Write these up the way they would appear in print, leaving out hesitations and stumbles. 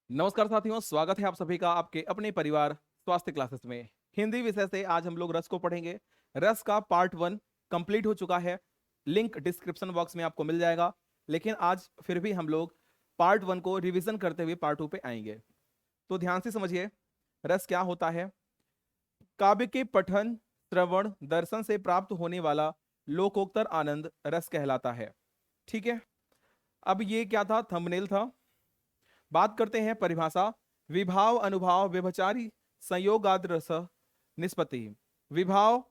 नमस्कार साथियों, स्वागत है आप सभी का आपके अपने परिवार स्वास्थ्य क्लासेस में। हिंदी विषय से आज हम लोग रस को पढ़ेंगे। रस का पार्ट 1 कंप्लीट हो चुका है। लिंक डिस्क्रिप्शन बॉक्स में आपको मिल जाएगा। लेकिन आज फिर भी हम लोग पार्ट 1 को रिवीजन करते हुए पार्ट 2 पे आएंगे। तो ध्यान से समझिए, रस क्या होता है। काव्य के पठन, श्रवण, दर्शन से प्राप्त होने वाला लोकोत्तर आनंद रस कहलाता है। ठीक है, अब ये क्या था, थंबनेल था। बात करते हैं परिभाषा। विभाव, अनुभाव, व्यभिचारी संयोगाद रस निष्पत्ति। विभाव,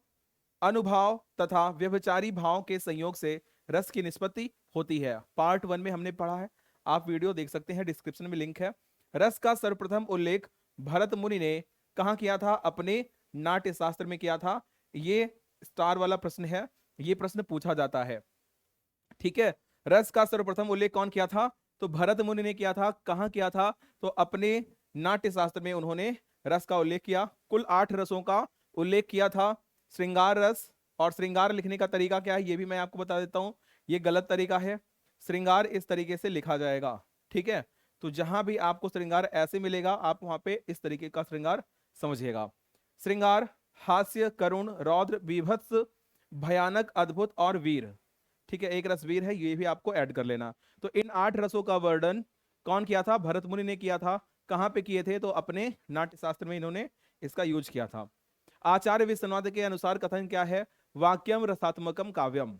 अनुभाव तथा व्यभिचारी भाव के संयोग से रस की निष्पत्ति होती है। पार्ट 1 में हमने पढ़ा है, आप वीडियो देख सकते हैं, डिस्क्रिप्शन में लिंक है। रस का सर्वप्रथम उल्लेख भरत मुनि ने कहाँ किया था? अपने नाट्य शास्त्र में किया था। ये स्टार वाला प्रश्न है, ये प्रश्न पूछा जाता है। ठीक है, रस का सर्वप्रथम उल्लेख कौन किया था? तो भरत मुनि ने किया था। कहां किया था? तो अपने नाट्य शास्त्र में उन्होंने रस का उल्लेख किया। कुल 8 रसों का उल्लेख किया था। श्रृंगार रस, और श्रृंगार लिखने का तरीका क्या है ये भी मैं आपको बता देता हूं। ये गलत तरीका है, श्रृंगार इस तरीके से लिखा जाएगा। ठीक है, तो जहां भी आपको श्रृंगार ऐसे मिलेगा, आप वहां पे इस तरीके का श्रृंगार समझिएगा। श्रृंगार हास्य, करुण, रौद्र, बीभत्स, भयानक, अद्भुत और वीर। ठीक है, एक रसवीर है, ये भी आपको ऐड कर लेना। तो इन 8 रसों का वर्णन कौन किया था? भरत मुनि ने किया था। कहां पे किए थे? तो अपने नाट्य शास्त्र में इन्होंने इसका यूज किया था। आचार्य विश्वनाथ के अनुसार कथन क्या है? वाक्यम रसात्मकम काव्यम।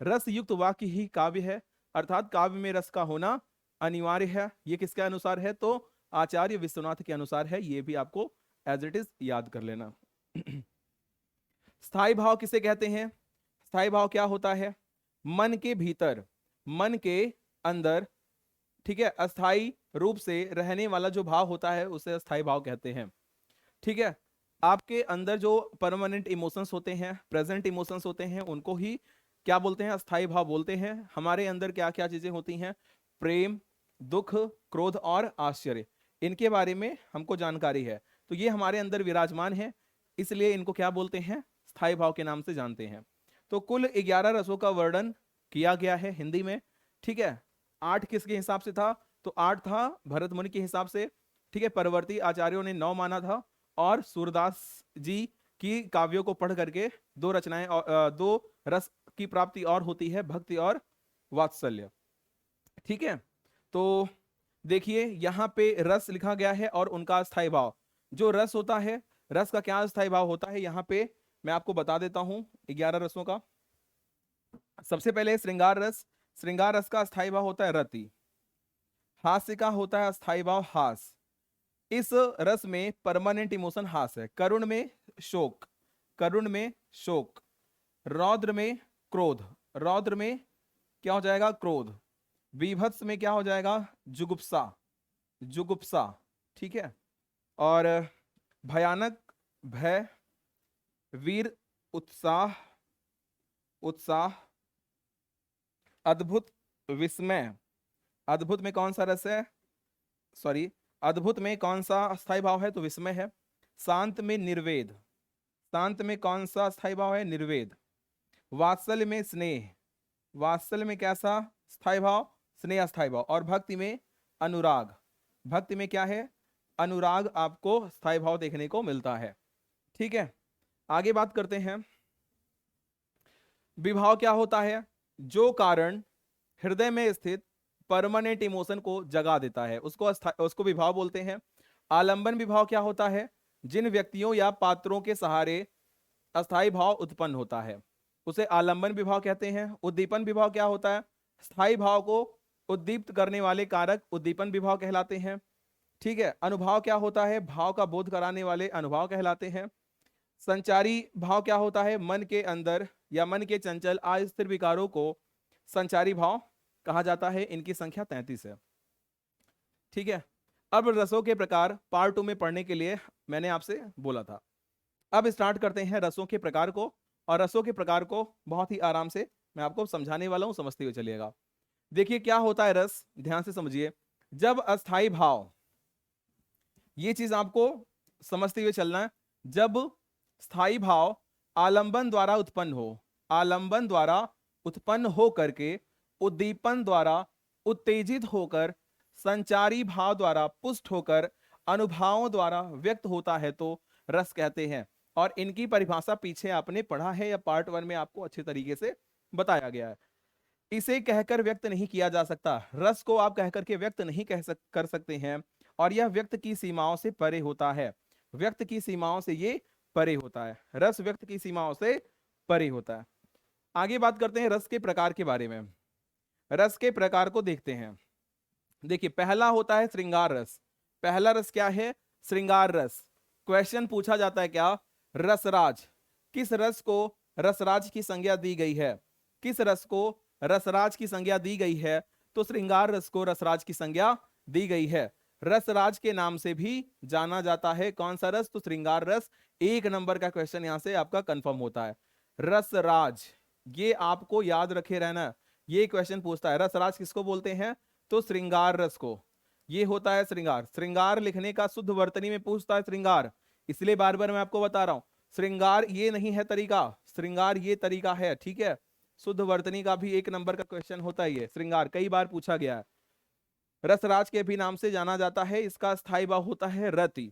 रस युक्त वाक्य ही काव्य है, अर्थात काव्य में रस का होना अनिवार्य है। ये किसके अनुसार है? तो आचार्य विश्वनाथ के अनुसार है। ये भी आपको एज इट इज याद कर लेना। स्थाई भाव किसे कहते हैं? स्थाई भाव क्या होता है? मन के भीतर, मन के अंदर, ठीक है, अस्थाई रूप से रहने वाला जो भाव होता है उसे अस्थाई भाव कहते हैं। ठीक है, आपके अंदर जो परमानेंट इमोशंस होते हैं, प्रेजेंट इमोशंस होते हैं, उनको ही क्या बोलते हैं? अस्थाई भाव बोलते हैं। हमारे अंदर क्या क्या चीजें होती हैं? प्रेम, दुख, क्रोध और आश्चर्य, इनके बारे में हमको जानकारी है। तो ये हमारे अंदर विराजमान है, इसलिए इनको क्या बोलते हैं? स्थाई भाव के नाम से जानते हैं। तो कुल 11 रसों का वर्णन किया गया है हिंदी में। ठीक है, 8 किसके हिसाब से था? तो 8 था भरत मुनि के हिसाब से। ठीक है, परवर्ती आचार्यों ने 9 माना था। और सूरदास जी की काव्यों को पढ़ करके 2 रचनाएं और 2 रस की प्राप्ति और होती है, भक्ति और वात्सल्य। ठीक है, तो देखिए यहां पे रस लिखा गया है और उनका स्थायी भाव। जो रस होता है, रस का क्या स्थायी भाव होता है, यहां पे मैं आपको बता देता हूं 11 रसों का। सबसे पहले श्रृंगार रस। श्रृंगार रस का स्थायी भाव होता है रति। हास्य का होता है स्थायी भाव हास। इस रस में परमानेंट इमोशन हास है। करुण में शोक, करुण में शोक। रौद्र में क्रोध, रौद्र में क्या हो जाएगा? क्रोध। बीभत्स में क्या हो जाएगा? जुगुप्सा, जुगुप्सा। ठीक है, और भयानक भय, वीर उत्साह, उत्साह, अद्भुत विस्मय। अद्भुत में कौन सा रस है? सॉरी, अद्भुत में कौन सा स्थायी भाव है? तो विस्मय है। शांत में निर्वेद, शांत में कौन सा स्थायी भाव है? निर्वेद। वात्सल्य में स्नेह, वात्सल्य में कैसा स्थायी भाव? स्नेह स्थायी भाव। और भक्ति में अनुराग, भक्ति में क्या है? अनुराग आपको स्थायी भाव देखने को मिलता है। ठीक है, आगे बात करते हैं। विभाव क्या होता है? जो कारण हृदय में स्थित परमानेंट इमोशन को जगा देता है, उसको विभाव बोलते हैं। आलंबन विभाव क्या होता है? जिन व्यक्तियों या पात्रों के सहारे अस्थाई भाव उत्पन्न होता है, उसे आलंबन विभाव कहते हैं। उद्दीपन विभाव क्या होता है? स्थाई भाव को उद्दीप्त करने वाले कारक उद्दीपन विभाव कहलाते हैं। ठीक है, अनुभाव क्या होता है? भाव का बोध कराने वाले अनुभाव कहलाते हैं। संचारी भाव क्या होता है? मन के अंदर या मन के चंचल अस्थिर विकारों को संचारी भाव कहा जाता है। इनकी संख्या 33 है। ठीक है, अब रसों के प्रकार पार्ट 2 में पढ़ने के लिए मैंने आपसे बोला था। अब स्टार्ट करते हैं रसों के प्रकार को, और रसों के प्रकार को बहुत ही आराम से मैं आपको समझाने वाला हूं, समझते हुए चलिएगा। देखिए क्या होता है रस, ध्यान से समझिए। जब अस्थाई भाव, ये चीज आपको समझते हुए चलना है। जब स्थाई भाव आलंबन द्वारा उत्पन्न हो, आलंबन द्वारा उत्पन्न हो करके उद्दीपन द्वारा उत्तेजित होकर संचारी भाव द्वारा पुष्ट होकर अनुभवों द्वारा व्यक्त होता है तो रस कहते हैं। और इनकी परिभाषा पीछे आपने पढ़ा है या पार्ट 1 में आपको अच्छे तरीके से बताया गया है। इसे कहकर व्यक्त नहीं किया जा सकता, रस को आप कहकर के व्यक्त नहीं कर सकते हैं, और यह व्यक्त की सीमाओं से परे होता है। व्यक्त की सीमाओं से ये परे होता है, रस व्यक्त की सीमाओं से परे होता है। आगे बात करते हैं रस के प्रकार के बारे में। रस के प्रकार को देखते हैं। देखिए, पहला होता है श्रृंगार रस। पहला रस क्या है? श्रृंगार रस। क्वेश्चन पूछा जाता है क्या? रसराज। किस रस को रसराज की संज्ञा दी गई है? किस रस को रसराज की संज्ञा दी गई है? तो श्रृंगार रस को रसराज की संज्ञा दी गई है। रसराज के नाम से भी जाना जाता है। कौन सा रस? तो श्रृंगार रस। 1 नंबर का क्वेश्चन यहां से आपका कंफर्म होता है। रसराज, ये आपको याद रखे रहना, ये क्वेश्चन पूछता है रसराज किसको बोलते हैं? तो श्रृंगार रस को। ये होता है श्रृंगार। श्रृंगार लिखने का शुद्ध वर्तनी में पूछता है श्रृंगार, इसलिए बार बार मैं आपको बता रहा हूं श्रृंगार ये नहीं है तरीका, श्रृंगार ये तरीका है। ठीक है, शुद्ध वर्तनी का भी 1 नंबर का क्वेश्चन होता है। ये श्रृंगार कई बार पूछा गया है। रसराज के भी नाम से जाना जाता है। इसका स्थायी भाव होता है रति।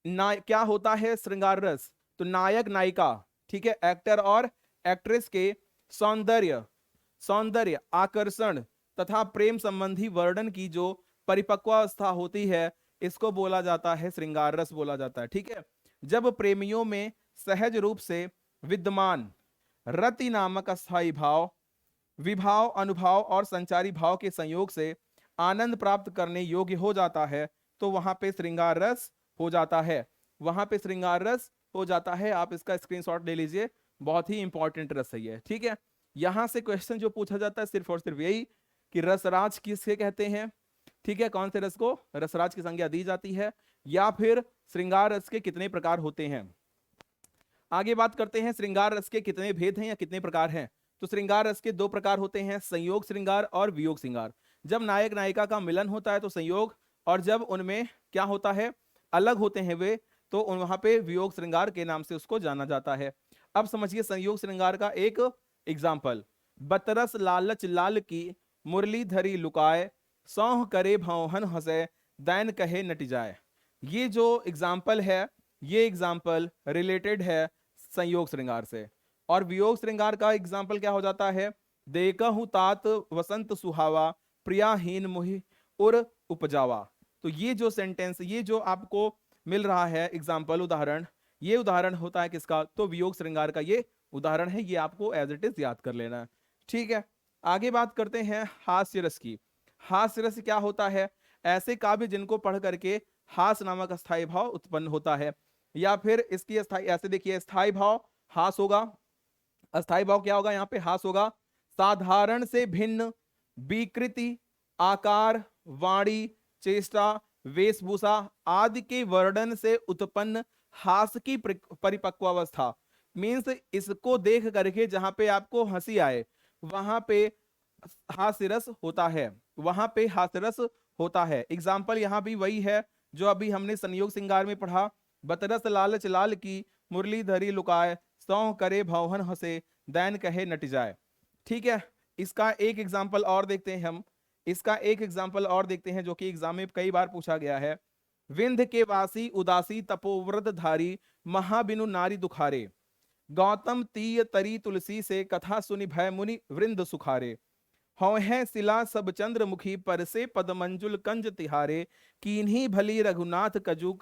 क्या होता है श्रृंगार रस? तो नायक नायिका, ठीक है, एक्टर और एक्ट्रेस के सौंदर्य आकर्षण तथा प्रेम संबंधी वर्णन की जो परिपक्वावस्था होती है, इसको बोला जाता है श्रृंगार रस बोला जाता है। ठीक है, जब प्रेमियों में सहज रूप से विद्यमान रति नामक अस्थायी भाव विभाव, अनुभव और संचारी भाव के संयोग से आनंद प्राप्त करने योग्य हो जाता है, तो वहां पे श्रृंगार रस हो जाता है। वहां पे श्रृंगार रस हो जाता है। आप इसका स्क्रीनशॉट ले लीजिए, बहुत ही इंपॉर्टेंट रस है ये। ठीक है, यहां से क्वेश्चन जो पूछा जाता है सिर्फ और सिर्फ यही कि रसराज किसके कहते हैं। ठीक है, कौन से रस को रसराज की संज्ञा दी जाती है, या फिर श्रृंगार रस के कितने प्रकार होते हैं। आगे बात करते हैं श्रृंगार रस के कितने भेद हैं या कितने प्रकार हैं। तो श्रृंगार रस के 2 प्रकार होते हैं, संयोग श्रृंगार और वियोग श्रृंगार। जब नायक नायिका का मिलन होता है तो संयोग, और जब उनमें क्या होता है, अलग होते हैं वे, तो वहां पे वियोग श्रृंगार के नाम से उसको जाना जाता है। अब समझिए संयोग श्रृंगार का एक एग्जाम्पल। बतरस लालच लाल की मुरली धरी लुकाए, सौह करे भौहन हंसे, दैन कहे नट जाए। ये जो एग्जाम्पल है, ये एग्जाम्पल रिलेटेड है संयोग श्रृंगार से। और वियोग श्रृंगार का एग्जाम्पल क्या हो जाता है? देखहु तात वसंत सुहावा, प्रियाहीन मुहि उर उपजावा। तो ये जो सेंटेंस, ये जो आपको मिल रहा है एग्जाम्पल, उदाहरण, ये उदाहरण होता है किसका? तो वियोग श्रृंगार का ये उदाहरण है। ये आपको एज इट इज याद कर लेना है। ठीक है, आगे बात करते हैं हास्य रस की। हास्य रस क्या होता है? ऐसे काव्य जिनको पढ़ करके हास नामक अस्थायी भाव उत्पन्न होता है, या फिर इसकी अस्थाई, ऐसे देखिए, स्थायी भाव हास होगा, अस्थायी भाव क्या होगा? यहाँ पे हास होगा। साधारण से भिन्न विकृति, आकार, वाणी, चेष्टा, वेशभूषा आदि के वर्णन से उत्पन्न हास की परिपक्वावस्था। मीन्स इसको देख करके जहां पे आपको हंसी आए, वहां पे हास्य रस होता है, वहां पे हास्य रस होता है। एग्जाम्पल यहाँ भी वही है जो अभी हमने संयोग श्रृंगार में पढ़ा। बतरस लालच लाल की मुरली धरी लुकाए, सौह करे भौहन हंसे, दैन कहे नट जाए। ठीक है, इसका एक एग्जाम्पल और देखते हैं हम। इसका एक एग्जाम्पल और देखते हैं जो कि एग्जाम में कई बार पूछा गया है। विंध्य के वासी उदासी तपोव्रत धारी, महाबिनु नारी दुखारे, गौतम तीय तरी तुलसी से, कथा सुनि भय मुनि वृंद सुखारे। हौ है सिला सब चंद्रमुखी, पर से पद मंजुल कंज तिहारे, कीन्ही भली रघुनाथ कजू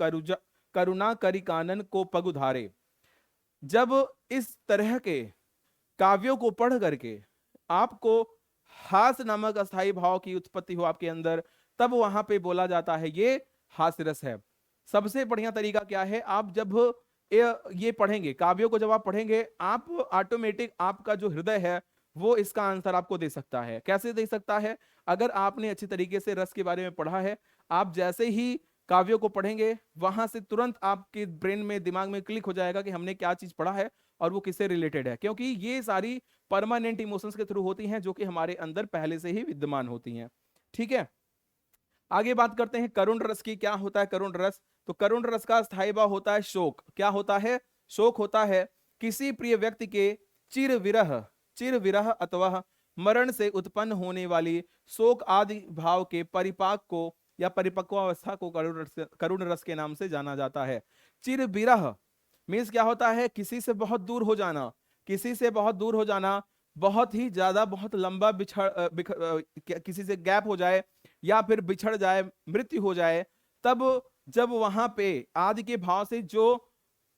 करुणा करी कानन को पगुधारे। जब इस तरह के काव्यों को पढ़ करके आपको हास नामक अस्थायी भाव की उत्पत्ति हो आपके अंदर, तब वहां पे बोला जाता है ये हास्य रस है। सबसे बढ़िया तरीका क्या है? आप जब ये पढ़ेंगे, काव्यों को जब आप पढ़ेंगे, आप ऑटोमेटिक आपका जो हृदय है वो इसका आंसर आपको दे सकता है। कैसे दे सकता है? अगर आपने अच्छी तरीके से रस के बारे में पढ़ा है, आप जैसे ही काव्यों को पढ़ेंगे, वहां से तुरंत आपके ब्रेन में, दिमाग में क्लिक हो जाएगा कि हमने क्या चीज पढ़ा है और वो किससे रिलेटेड है, क्योंकि ये सारी परमानेंट इमोशंस के थ्रू होती हैं जो कि हमारे अंदर पहले से ही विद्यमान होती हैं। ठीक है, आगे बात करते हैं करुण रस की। क्या होता है करुण रस? तो करुण रस का स्थायी भाव होता है शोक। क्या होता है? शोक होता है। किसी प्रिय व्यक्ति के चिर विरह अथवा मरण से उत्पन्न होने वाली शोक आदि भाव के परिपाक को या परिपक्वावस्था को करुण रस के नाम से जाना जाता है। चिर विरह मीन्स क्या होता है, किसी से बहुत दूर हो जाना, किसी से बहुत दूर हो जाना, बहुत ही ज्यादा बहुत लंबा किसी से गैप हो जाए या फिर बिछड़ जाए, मृत्यु हो जाए, तब जब वहां पे आदि के भाव से जो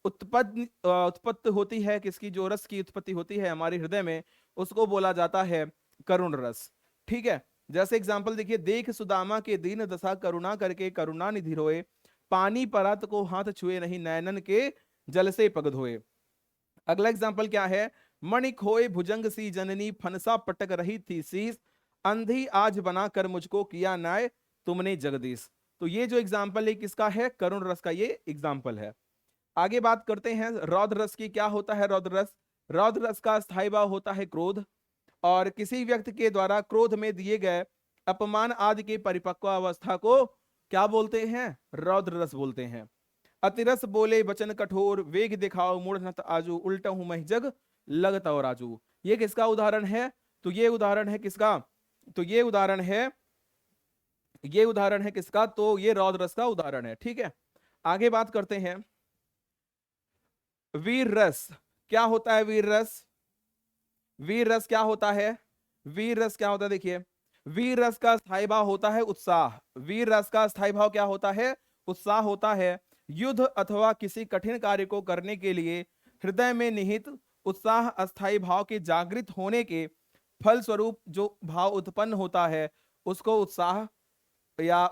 उत्पत्ति होती है, किसकी, जो रस की उत्पत्ति होती है हमारे हृदय में, उसको बोला जाता है करुण रस। ठीक है, जैसे एग्जांपल देखिए, देख सुदामा के दीन दशा करुणा करके करुणा निधि रोए, पानी परत को हाथ छुए नहीं नैनन के जल से पग धोए। अगला एग्जांपल क्या है, मणि खोए भुजंग सी जननी फनसा पटक रही थी शीस, अंधी आज बनाकर मुझको किया न्याय तुमने जगदीश। तो ये जो एग्जांपल है किसका है, करुण रस का ये एग्जांपल है। आगे बात करते हैं रौद्र रस की। क्या होता है रौद्र रस? रौद्र रस का स्थायी भाव होता है क्रोध, और किसी व्यक्ति के द्वारा क्रोध में दिए गए अपमान आदि की परिपक्व अवस्था को क्या बोलते हैं, रौद्र रस बोलते हैं। अतिरस बोले वचन कठोर, वेग दिखाओ मूढ़ आजू, उल्टा हूं मैं जग लगता और आजू। ये किसका उदाहरण है? तो ये उदाहरण है किसका? तो ये उदाहरण है किसका? तो ये रौद्र रस का उदाहरण है। ठीक है, आगे बात करते हैं वीर रस। क्या होता है वीर रस? वीर रस क्या होता है? वीर रस क्या होता है? देखिए, वीर रस का स्थायी भाव होता है उत्साह। वीर रस का स्थायी भाव क्या होता है? उत्साह होता है। युद्ध अथवा किसी कठिन कार्य को करने के लिए हृदय में निहित उत्साह अस्थायी भाव के जागृत होने के फल स्वरूप जो भाव उत्पन्न होता है उसको उत्साह या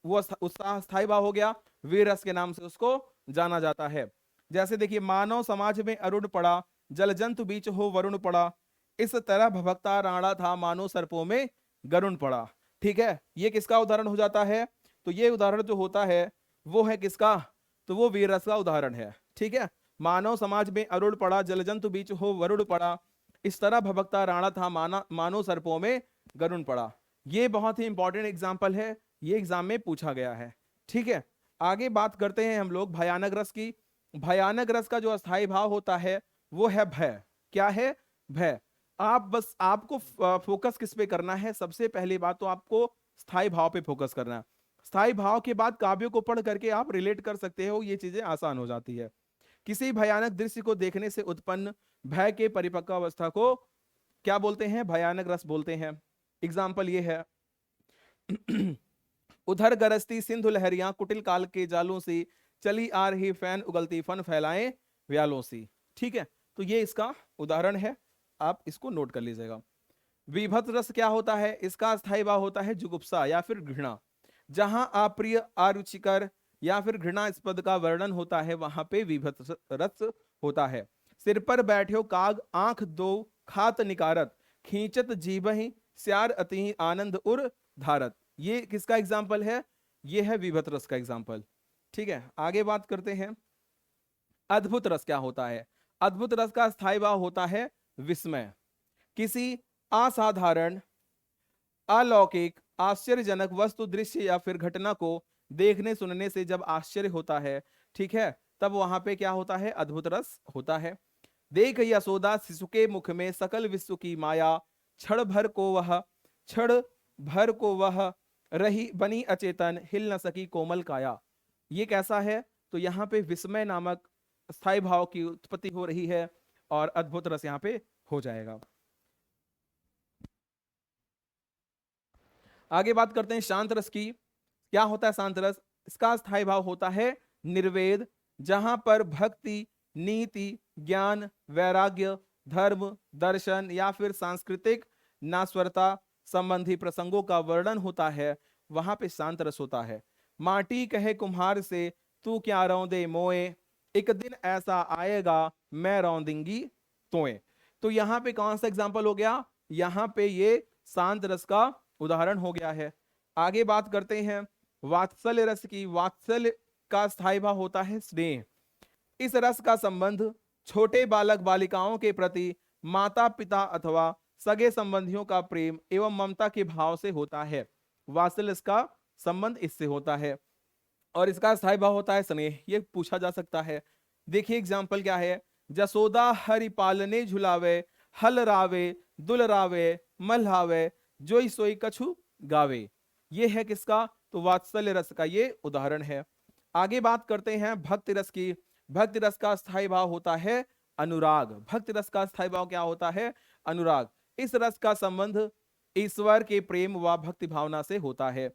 वो उत्साह स्थायी भाव हो गया, वीर रस के नाम से उसको जाना जाता है। जैसे देखिए, मानव समाज में अरुण पड़ा, जल जंतु बीच हो वरुण पड़ा, इस तरह भभकता राणा था मानो सर्पों में गरुण पड़ा। ठीक है, ये किसका उदाहरण हो जाता है? तो ये उदाहरण जो होता है वो है किसका? तो वो वीर रस का उदाहरण है। ठीक है, मानव समाज में अरुण पड़ा, जल जंतु बीच हो वरुण पड़ा, इस तरह भभकता राणा था मानो सर्पों में गरुण पड़ा। ये बहुत ही इंपॉर्टेंट एग्जाम्पल है, ये एग्जाम में पूछा गया है। ठीक है, आगे बात करते हैं हम लोग भयानक रस की। भयानक रस का जो अस्थायी भाव होता है वो है भय। क्या है? भय। आपको फोकस किस पे करना है? सबसे पहली बात तो आपको स्थायी भाव पे फोकस करना है। स्थायी भाव के बाद काव्यों को पढ़ करके आप रिलेट कर सकते हो, ये चीजें आसान हो जाती है। किसी भयानक दृश्य को देखने से उत्पन्न भय के परिपक्व अवस्था को क्या बोलते हैं? भयानक रस बोलते हैं। एग्जाम्पल ये है उधर गरजती सिंधु लहरियां कुटिल काल के जालों से, चली आ रही फैन उगलती फन फैलाएं व्यालों सी। ठीक है, तो ये इसका उदाहरण है, आप इसको नोट कर लीजिएगा। विभत्स रस क्या होता है? इसका स्थायी भाव होता है जुगुप्सा या फिर घृणा। जहां अप्रिय, अरुचिकर या फिर घृणास्पद का वर्णन होता है वहां पे विभत्स रस होता है। सिर पर बैठो काग, आंख दो खात निकारत, खींचत जीवहि स्यार अति आनंद उर धारत। ये किसका एग्जाम्पल है? ये है विभत्स रस का एग्जाम्पल। ठीक है, आगे बात करते हैं अद्भुत रस क्या होता है। अद्भुत रस का स्थायी भाव होता है विस्मय। किसी असाधारण, अलौकिक, आश्चर्यजनक वस्तु, दृश्य या फिर घटना को देखने सुनने से जब आश्चर्य होता है, ठीक है, तब वहां पे क्या होता है? अद्भुत रस होता है। देख यशोदा शिशु के मुख में सकल विश्व की माया, क्षण भर को वह रही बनी अचेतन, हिल न सकी कोमल काया। ये कैसा है? तो यहाँ पे विस्मय नामक स्थायी भाव की उत्पत्ति हो रही है और अद्भुत रस यहाँ पे हो जाएगा। आगे बात करते हैं शांत रस की। क्या होता है शांत रस? इसका स्थायी भाव होता है निर्वेद, जहां पर भक्ति, नीति, ज्ञान, वैराग्य, धर्म, दर्शन या फिर सांस्कृतिक नास्वरता संबंधी प्रसंगों का वर्णन होता है, वहां पे शांत रस होता है। माटी कहे कुम्हार से, तू क्या रौंदे मोए, एक दिन ऐसा आएगा मैं रौंदेंगी तोए। तो यहाँ पे कौन सा एग्जाम्पल हो गया? यहाँ पे ये शांत रस का उदाहरण हो गया है। आगे बात करते हैं वात्सल्य रस की। वात्सल्य का स्थायी भाव होता है स्नेह। इस रस का संबंध छोटे बालक बालिकाओं के प्रति माता पिता अथवा सगे संबंधियों का प्रेम एवं ममता के भाव से होता है। वात्सल्य का संबंध इससे होता है और इसका स्थायी भाव होता है स्नेह। ये पूछा जा सकता है। देखिए एग्जाम्पल क्या है? जसोदा हरि पालने झुलावे, हल रावे दुल रावे, मल्हावे जोई सोई कछु गावे। ये है किसका? तो वात्सल्य रस का ये उदाहरण है। आगे बात करते हैं भक्ति रस की। भक्ति रस का स्थायी भाव होता है अनुराग। भक्ति रस का स्थायी भाव क्या होता है? अनुराग। इस रस का संबंध ईश्वर के प्रेम व भक्ति भावना से होता है।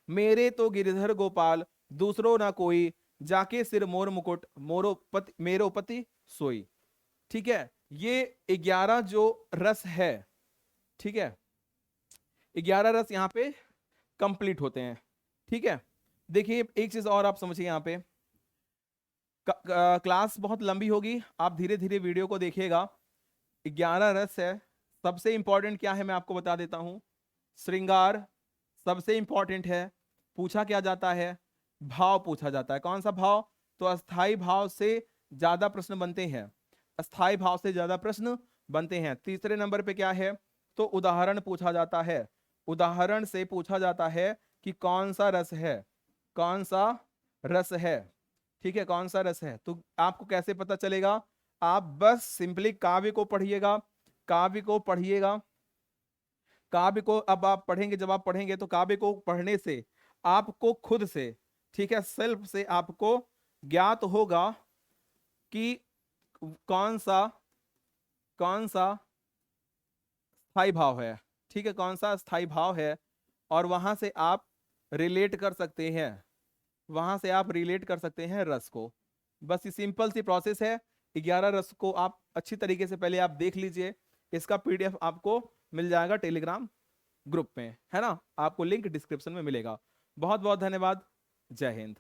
मेरे तो गिरिधर गोपाल दूसरो ना कोई, जाके सिर मोर मुकुट मोरोपति मेरोपति सोई। ठीक है, ये 11 जो रस है, ठीक है, 11 रस यहाँ पे कंप्लीट होते हैं। ठीक है, देखिए एक चीज और आप समझिए, यहाँ पे क्लास बहुत लंबी होगी, आप धीरे धीरे वीडियो को देखिएगा। 11 रस है। सबसे इंपॉर्टेंट क्या है मैं आपको बता देता हूं। श्रृंगार सबसे इंपॉर्टेंट है। पूछा क्या जाता है? भाव पूछा जाता है। कौन सा भाव? तो अस्थाई भाव से ज्यादा प्रश्न बनते हैं। अस्थाई भाव से ज्यादा प्रश्न बनते हैं। तीसरे नंबर पे क्या है? तो उदाहरण पूछा जाता है। उदाहरण से पूछा जाता है कि कौन सा रस है, कौन सा रस है। ठीक है, कौन सा रस है। तो आपको कैसे पता चलेगा? आप बस सिंपली काव्य को पढ़िएगा, काव्य को पढ़िएगा। काव्य को अब आप पढ़ेंगे, जब आप पढ़ेंगे तो काव्य को पढ़ने से आपको खुद से, ठीक है, सेल्फ से आपको ज्ञात होगा कि कौन सा स्थायी भाव है। ठीक है, कौन सा स्थायी भाव है, और वहां से आप रिलेट कर सकते हैं, वहां से आप रिलेट कर सकते हैं रस को। बस ये सिंपल सी प्रोसेस है। 11 रस को आप अच्छी तरीके से पहले आप देख लीजिए। इसका पीडीएफ आपको मिल जाएगा टेलीग्राम ग्रुप में, है ना। आपको लिंक डिस्क्रिप्शन में मिलेगा। बहुत बहुत धन्यवाद। जय हिंद।